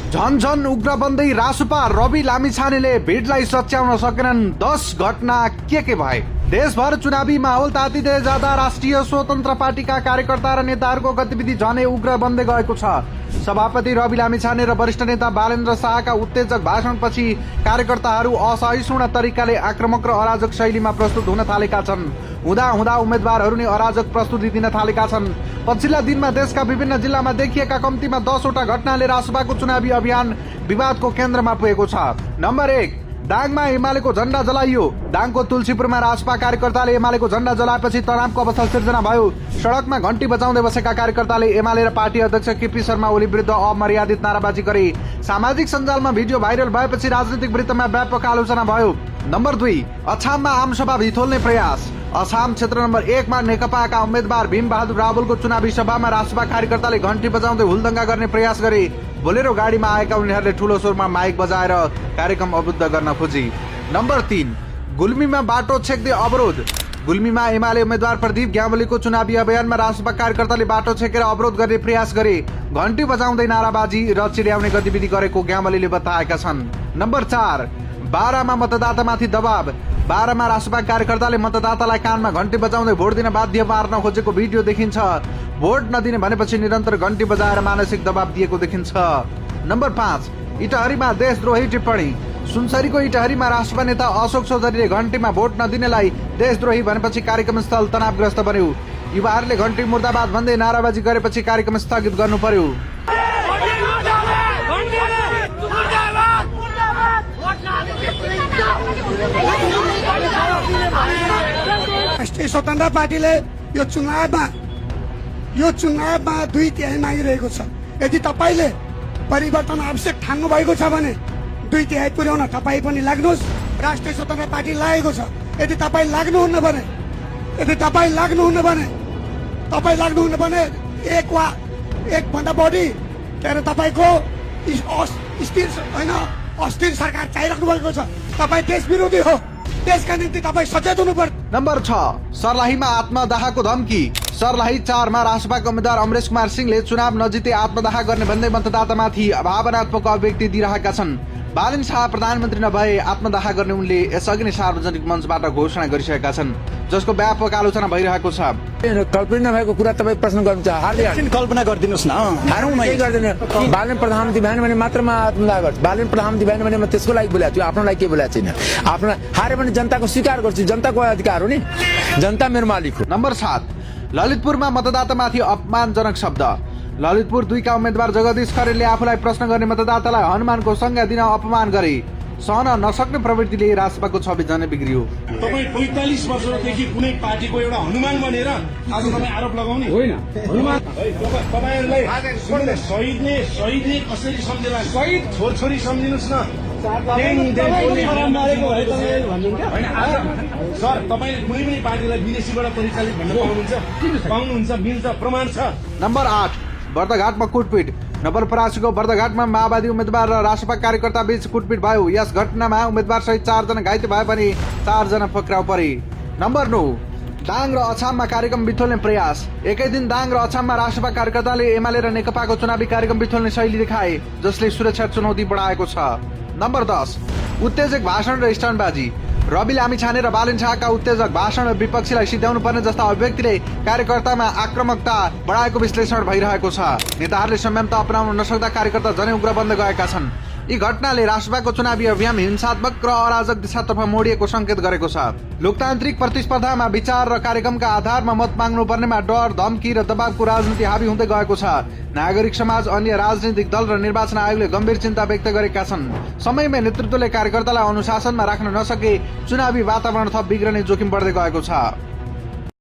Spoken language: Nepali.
झन उग्र बन्दै रासुपा रवि लामिछानेले भिडलाई सच्याउन सकेनन्। 10 घटना के भए। देशभर चुनावी माहौल तातिँदै जाँदा राष्ट्रिय स्वतन्त्र पार्टीका कार्यकर्ता र नेताहरूको गतिविधि झनै उग्र बन्दै गएको छ। सभापति रवि लामिछाने र वरिष्ठ नेता बालेन्द्र शाहका उत्तेजक भाषणपछि कार्यकर्ताहरू असहिष्णु तरिकाले आक्रामक र अराजक शैलीमा प्रस्तुत हुन थालेका छन्। हुँदा उम्मेद्वारहरू नै अराजक प्रस्तुति दिन थालेका छन्। पछिल्ला दिनमा देशका विभिन्न जिल्लामा देखिएका कम्तीमा 10 वटा घटनाले रासुपाको चुनावी अभियान विवादको केन्द्रमा पुगेको छ। नम्बर 1, दाङमा एमालेको झण्डा जलाइयो। दाङको तुलसीपुरमा रासपा कार्यकर्ताले एमालेको झण्डा जलाएपछि तनावको अवस्था सिर्जना भयो। सडकमा घण्टी बजाउँदै बसेका कार्यकर्ताले एमाले र पार्टी अध्यक्ष केपी शर्मा ओली विरुद्ध अमर्यादित नाराबाजी गरे। सामाजिक सञ्जालमा भिडियो भाइरल भएपछि राजनीतिक वृत्तमा व्यापक आलोचना भयो। नम्बर 2, अछाममा आमसभा भिथोल्ने प्रयास। अछाम क्षेत्र नम्बर 1 मा नेकपाका उम्मेद्वार भीम बहादुर रावलको चुनावी सभामा रासपा कार्यकर्ताले घण्टी बजाउँदै हुलदंगा गर्ने प्रयास गरे। बोलेरो गाडीमा आएका उनीहरूले ठूलो स्वरमा माइक बजाएर कार्यक्रम अवरुद्ध गर्न खोजे। नम्बर 3, गुल्मीमा बाटो छेक्दै अवरोध। गुल्मीमा एमाले उम्मेद्वार प्रदीप ग्यावालीको चुनावी अभियानमा रासपा कार्यकर्ताले बाटो छेकेर अवरोध गर्ने प्रयास गरे। घण्टी बजाउँदै नाराबाजी र चिर्याउने गतिविधि गरेको ग्यावालीले बताएका छन्। नम्बर 4, बारामा मतदातामाथि दबाव। बारामा रासपा कार्यकर्ताले मतदातालाई कानमा घण्टी बजाउँदै भोट दिन बाध्य पार्न खोजेको भिडियो देखिन्छ। भोट नदिने भनेपछि निरन्तर घण्टी बजाएर मानसिक दबाव दिएको देखिन्छ। नम्बर 5, इटहरीमा देशद्रोही टिप्पणी। सुनसरीको इटहरीमा रासपा नेता अशोक चौधरीले घण्टीमा भोट नदिनेलाई देशद्रोही भनेपछि कार्यक्रम स्थल तनावग्रस्त बन्यो। युवाहरूले घण्टी मुर्दाबाद भन्दै नाराबाजी गरेपछि कार्यक्रम स्थगित गर्नु पर्यो। राष्ट्रिय स्वतन्त्र पार्टीले यो चुनावमा 2/3 मागिरहेको छ। यदि तपाईले परिवर्तन आवश्यक ठान्नु भएको छ भने 2/3 पुर्याउन तपाईँ पनि लाग्नुहोस्। राष्ट्रिय स्वतन्त्र पार्टी लागेको छ। यदि तपाईँ लाग्नुहुन्न भने एक भन्दा बढी के अरे तपाईँको अस्थिर सरकार चाहिराख्नु भएको छ। तपाईँ देश विरोधी हो। देशका निम्ति तपाईँ सचेत हुनुपर्छ। नम्बर 6, सर्लाहीमा आत्मदाहको धम्की। सर्लाही 4 मा रासपाका उम्मेद्वार अमरेश कुमार सिंहले चुनाव नजिते आत्मदाह गर्ने भन्दै मतदातामाथि भावनात्मक अभिव्यक्ति दिइरहेका छन्। बालेन्द्र शाह प्रधानमन्त्री नभए आत्मदाह गर्ने उनले यसअघि नै सार्वजनिक मञ्चबाट घोषणा गरिसकेका छन्, जसको व्यापक आलोचना भइरहेको छ। कल्पना नभएको कुरा तपाईँ प्रश्न गर्नु छ। कल्पना गरिदिनुहोस् न। बालेन्द्र प्रधानमन्त्री भएन भने मात्रमा आत्मदाह गर्छ। बालेन्द्र प्रधानमन्त्री भएन भने म त्यसको लागि बोलेको छु, आफ्नो लागि के बोलेको छैन। आफ्नो हारे भने जनताको स्वीकार गर्छु। जनताको अधिकार हो नि, जनता मेरो मालिक हो। नम्बर 7, ललितपुरमा मतदातामाथि अपमानजनक शब्द। ललितपुर 2 का उम्मेद्वार जगदीश खरेलले आफूलाई प्रश्न गर्ने मतदातालाई हनुमानको संज्ञा दिन अपमान गरे। सहन नसक्ने प्रवृत्तिले रासपाको छवि झनै बिग्रियो। तपाईँ 45 वर्षदेखि कुनै पार्टीको एउटा हनुमान बनेर आज तपाईँ आरोप लगाउने होइन। हनुमान तपाईहरुलाई शहीदले कसरी सम्झेला? शहीद छोरछोरी सम्झिनुस् न। सर, तपाईले कुनै पनि पार्टीलाई विदेशीबाट परिचालित भन्न पाउनुहुन्छ? मिल्छ, प्रमाण छ। नम्बर 8, बर्दघाटमा कुटपिट। नवलपरासीको बर्दघाटमा माओवादी उम्मेद्वार र रासपा कार्यकर्ता बीच कुटपिट भयो। यस घटनामा उम्मेद्वार सहित 4 जना घाइते भए पनि 4 जना पक्राउ परे। नम्बर 9, दाङ र अछाममा कार्यक्रम बिथोल्ने प्रयास। एकै दिन दाङ र अछाममा रासपा कार्यकर्ताले एमाले र नेकपाको चुनावी कार्यक्रम बिथोल्ने शैली देखाए, जसले सुरक्षा चुनौती बढाएको छ। नम्बर 10, उत्तेजक भाषण र स्टन्टबाजी। रवि लामिछाने र बालेन्द्र शाहका उत्तेजक भाषण र विपक्षीलाई सिध्याउनु पर्ने जस्ता अभिव्यक्तिले कार्यकर्तामा आक्रामकता बढाएको विश्लेषण भइरहेको छ। नेताहरूले संयमता अपनाउन नसक्दा कार्यकर्ता झनै उग्र बन्दै गएका छन्। यी घटनाले रासपाको चुनावी अभियान हिंसात्मक र अराजक दिशातर्फ मोडिएको संकेत गरेको छ। लोकतान्त्रिक प्रतिस्पर्धामा विचार र कार्यक्रमका आधारमा मत माग्नु पर्नेमा डर, धम्की र दबावको राजनीति हावी हुँदै गएको छ। नागरिक समाज, अन्य राजनीतिक दल र निर्वाचन आयोगले गम्भीर चिन्ता व्यक्त गरेका छन्। समयमै नेतृत्वले कार्यकर्तालाई अनुशासनमा राख्न नसके चुनावी वातावरण थप बिग्रने जोखिम बढ्दै गएको छ।